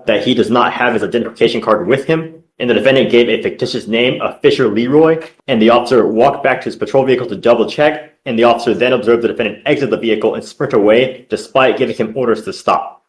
that he does not have his identification card with him, and the defendant gave a fictitious name of Fisher Leroy, and the officer walked back to his patrol vehicle to double check, and the officer then observed the defendant exit the vehicle and sprint away despite giving him orders to stop.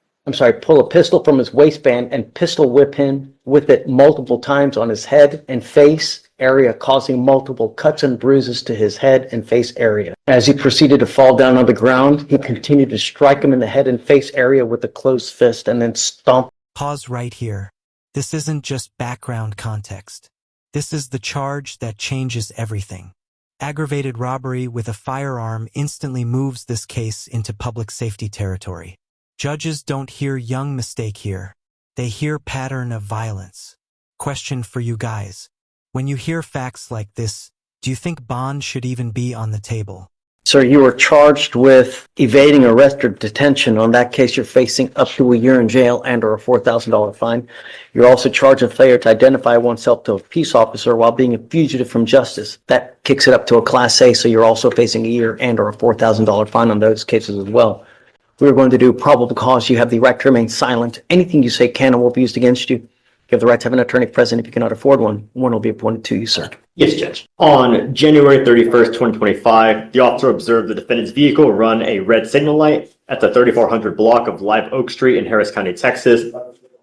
Pull a pistol from his waistband and pistol whip him with it multiple times on his head and face area, causing multiple cuts and bruises to his head and face area. As he proceeded to fall down on the ground, he continued to strike him in the head and face area with a closed fist and then stomp. Pause right here. This isn't just background context. This is the charge that changes everything. Aggravated robbery with a firearm instantly moves this case into public safety territory. Judges don't hear young mistake here. They hear pattern of violence. Question for you guys. When you hear facts like this, do you think bond should even be on the table? Sir, you were charged with evading arrest or detention. On that case, you're facing up to a year in jail and or a $4,000 fine. You're also charged with failure to identify oneself to a peace officer while being a fugitive from justice. That kicks it up to a Class A, so you're also facing a year and or a $4,000 fine on those cases as well. We're going to do probable cause. You have the right to remain silent. Anything you say can and will be used against you. You have the right to have an attorney present. If you cannot afford one, one will be appointed to you, sir. Yes, Judge. On January 31st, 2025, the officer observed the defendant's vehicle run a red signal light at the 3400 block of Live Oak Street in Harris County, Texas.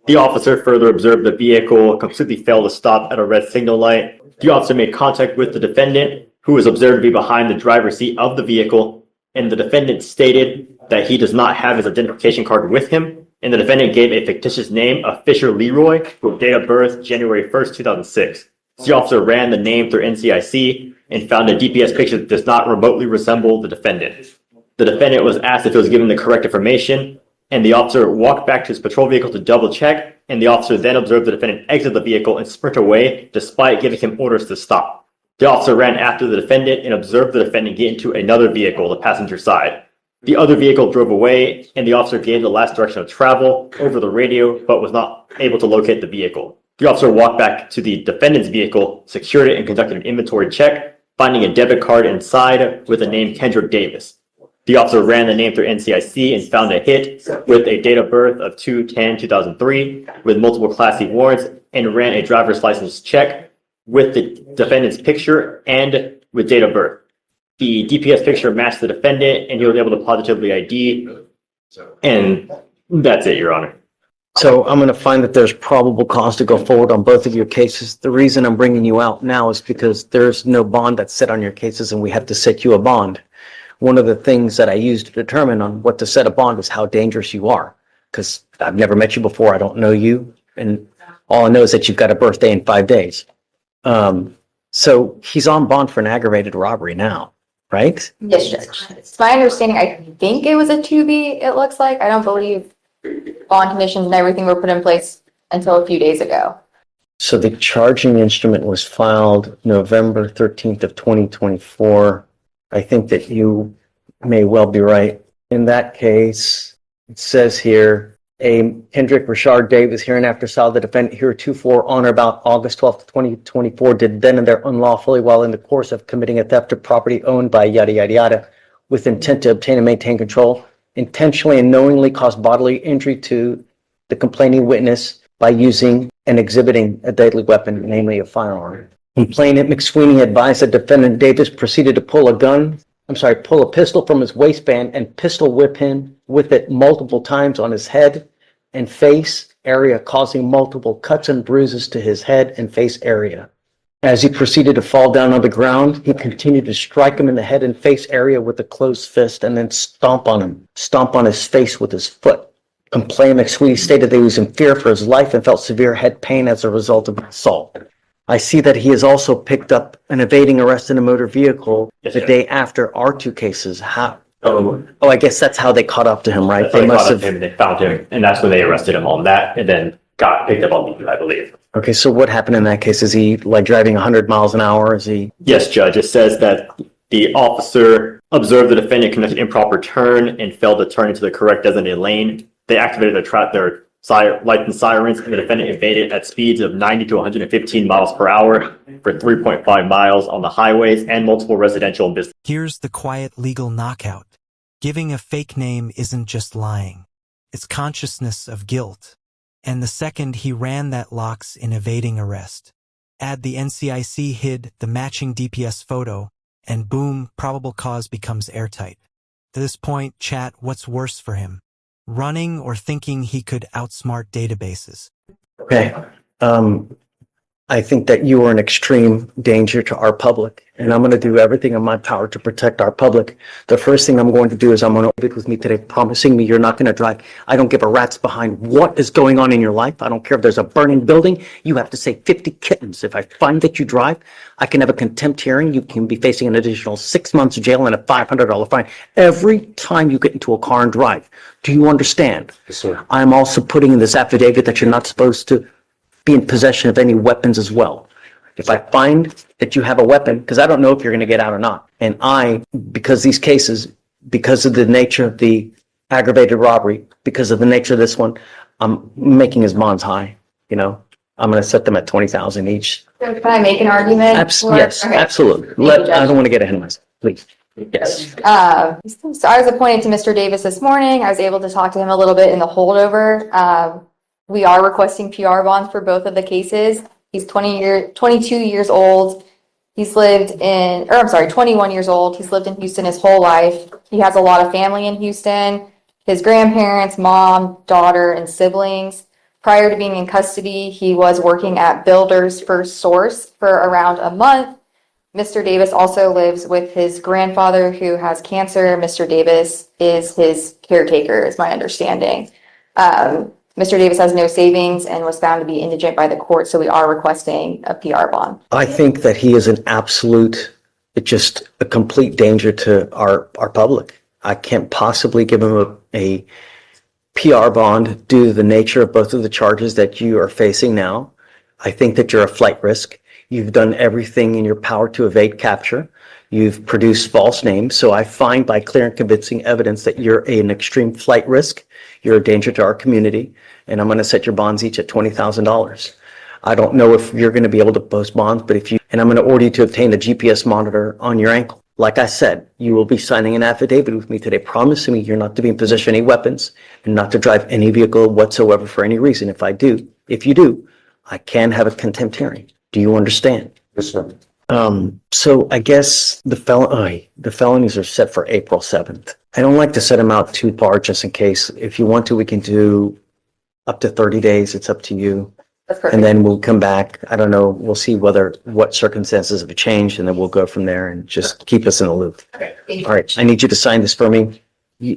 The officer further observed the vehicle completely failed to stop at a red signal light. The officer made contact with the defendant, who was observed to be behind the driver's seat of the vehicle, and the defendant stated that he does not have his identification card with him, and the defendant gave a fictitious name of Fisher Leroy, with date of birth January 1st, 2006. The officer ran the name through NCIC and found a DPS picture that does not remotely resemble the defendant. The defendant was asked if he was given the correct information, and the officer walked back to his patrol vehicle to double check, and the officer then observed the defendant exit the vehicle and sprint away despite giving him orders to stop. The officer ran after the defendant and observed the defendant get into another vehicle, the passenger side. The other vehicle drove away, and the officer gave the last direction of travel over the radio, but was not able to locate the vehicle. The officer walked back to the defendant's vehicle, secured it, and conducted an inventory check, finding a debit card inside with the name Kendrick Davis. The officer ran the name through NCIC and found a hit with a date of birth of 2/10/2003 with multiple Class C warrants, and ran a driver's license check with the defendant's picture and with date of birth. The DPS picture matched the defendant, and he was able to positively ID, and that's it, Your Honor. So I'm going to find that there's probable cause to go forward on both of your cases. The reason I'm bringing you out now is because there's no bond that's set on your cases, and we have to set you a bond. One of the things that I use to determine on what to set a bond is how dangerous you are, because I've never met you before. I don't know you, and all I know is that you've got a birthday in 5 days. So he's on bond for an aggravated robbery now, right? Yes, Judge. It's my understanding, I think it was a 2B, it looks like. I don't believe bond conditions and everything were put in place until a few days ago. So the charging instrument was filed November 13th of 2024. I think that you may well be right. In that case, it says here, Kendrick Rashard Davis, hereinafter styled the defendant heretofore on or about August 12th, 2024, did then and there unlawfully while in the course of committing a theft of property owned by yada yada yada with intent to obtain and maintain control, intentionally and knowingly cause bodily injury to the complaining witness by using and exhibiting a deadly weapon, namely a firearm. Complainant McSweeney advised that defendant Davis proceeded to pull a pistol from his waistband and pistol whip him with it multiple times on his head and face area, causing multiple cuts and bruises to his head and face area. As he proceeded to fall down on the ground, he continued to strike him in the head and face area with a closed fist and then stomp on his face with his foot. Complainant McSweeney stated that he was in fear for his life and felt severe head pain as a result of the assault. I see that he has also picked up an evading arrest in a motor vehicle the day after our two cases. I guess that's how they caught up to him, right? They must have him, and they found him, and that's when they arrested him on that, and then got picked up on me, I believe. Okay, so what happened in that case? Is he like driving 100 miles an hour? Is he? Yes, Judge. It says that the officer observed the defendant conduct an improper turn and failed to turn into the correct designated lane. They activated their lights and sirens, and the defendant evaded at speeds of 90 to 115 miles per hour for 3.5 miles on the highways and multiple residential and business. Here's the quiet legal knockout. Giving a fake name isn't just lying. It's consciousness of guilt. and the second he ran that locks in evading arrest. Add the NCIC hid the matching DPS photo, and boom, probable cause becomes airtight. To this point, chat, what's worse for him? Running or thinking he could outsmart databases? Okay. I think that you are an extreme danger to our public, and I'm going to do everything in my power to protect our public. The first thing I'm going to do is I'm going to leave it with me today, promising me you're not going to drive. I don't give a rat's behind what is going on in your life. I don't care if there's a burning building. You have to say 50 kittens. If I find that you drive, I can have a contempt hearing. You can be facing an additional 6 months jail and a $500 fine every time you get into a car and drive. Do you understand? Yes, sir. I'm also putting in this affidavit that you're not supposed to be in possession of any weapons as well. If I find that you have a weapon, because I don't know if you're going to get out or not, and because these cases, because of the nature of the aggravated robbery, because of the nature of this one, I'm making his bonds high, I'm going to set them at 20,000 each. So can I make an argument? Yes, Okay. absolutely. you, Judge. I don't want to get ahead of myself, please. Yes. So I was appointed to Mr. Davis this morning. I was able to talk to him a little bit in the holdover. We are requesting PR bonds for both of the cases. He's 22 years old. 21 years old. He's lived in Houston his whole life. He has a lot of family in Houston. His grandparents, mom, daughter, and siblings. Prior to being in custody, he was working at Builders First Source for around a month. Mr. Davis also lives with his grandfather who has cancer. Mr. Davis is his caretaker, is my understanding. Mr. Davis has no savings and was found to be indigent by the court, so we are requesting a PR bond. I think that he is an absolute, just a complete danger to our public. I can't possibly give him a PR bond due to the nature of both of the charges that you are facing now. I think that you're a flight risk. You've done everything in your power to evade capture. You've produced false names. So I find by clear and convincing evidence that you're an extreme flight risk. You're a danger to our community. And I'm going to set your bonds each at $20,000. I don't know if you're going to be able to post bonds, but and I'm going to order you to obtain a GPS monitor on your ankle. Like I said, you will be signing an affidavit with me today, promising me you're not to be in possession of any weapons and not to drive any vehicle whatsoever for any reason. If you do, I can have a contempt hearing. Do you understand? Yes, sir. So I guess the felonies are set for April 7th. I don't like to set them out too far just in case. If you want to, we can do up to 30 days. It's up to you. That's perfect. And then we'll come back. I don't know. We'll see what circumstances have changed, and then we'll go from there and just keep us in the loop. Okay, thank you. All right. I need you to sign this for me.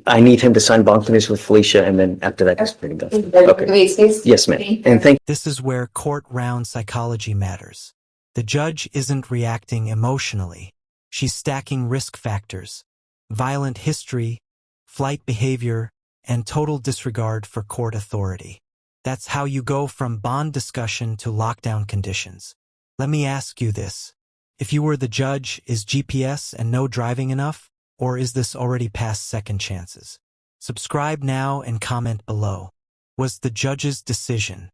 I need him to sign bond finish with Felicia, and then after that, it's pretty done. Okay. Wait, please. Yes, ma'am. And thank This is where court round psychology matters. The judge isn't reacting emotionally. She's stacking risk factors, violent history, flight behavior, and total disregard for court authority. That's how you go from bond discussion to lockdown conditions. Let me ask you this. If you were the judge, is GPS and no driving enough? Or is this already past second chances? Subscribe now and comment below. Was the judge's decision